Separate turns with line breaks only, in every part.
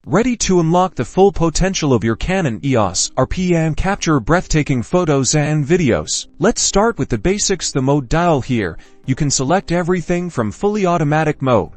Ready to unlock the full potential of your Canon EOS RP and capture breathtaking photos and videos. Let's start with the basics. The mode dial here. You can select everything from fully automatic mode,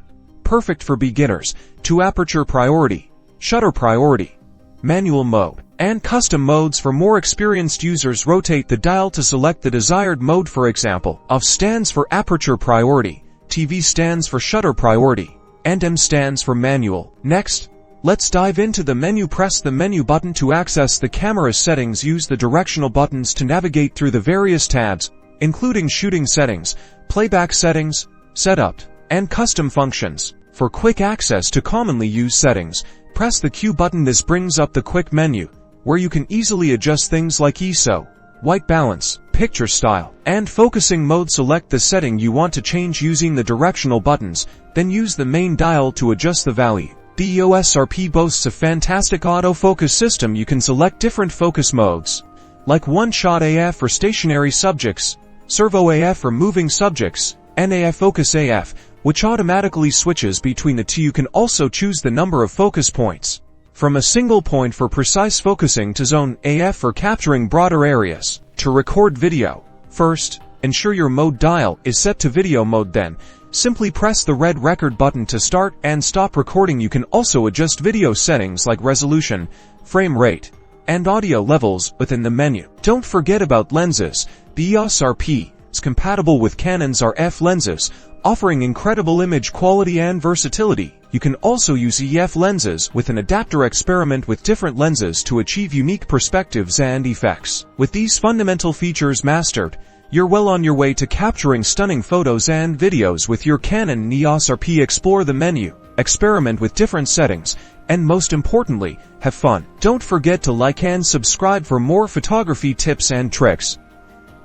perfect for beginners, to aperture priority, shutter priority, manual mode, and custom modes for more experienced users. Rotate the dial to select the desired mode. For example, AF stands for aperture priority, TV stands for shutter priority, and M stands for manual. Next, let's dive into the menu. Press the menu button to access the camera settings. Use the directional buttons to navigate through the various tabs, including shooting settings, playback settings, setup, and custom functions. For quick access to commonly used settings, press the Q button. This brings up the quick menu, where you can easily adjust things like ISO, white balance, picture style, and focusing mode. Select the setting you want to change using the directional buttons, then use the main dial to adjust the value. The EOS RP boasts a fantastic autofocus system. You can select different focus modes, like one-shot AF for stationary subjects, servo AF for moving subjects, and AF focus AF, which automatically switches between the two. You can also choose the number of focus points, from a single point for precise focusing to zone AF for capturing broader areas. To record video, first, ensure your mode dial is set to video mode. Then, simply press the red record button to start and stop recording. You can also adjust video settings like resolution, frame rate, and audio levels within the menu. Don't forget about lenses. The EOS RP is compatible with Canon's RF lenses, offering incredible image quality and versatility. You can also use EF lenses with an adapter. Experiment with different lenses to achieve unique perspectives and effects. With these fundamental features mastered, you're well on your way to capturing stunning photos and videos with your Canon EOS RP. Explore the menu, experiment with different settings, and most importantly, have fun. Don't forget to like and subscribe for more photography tips and tricks.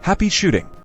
Happy shooting!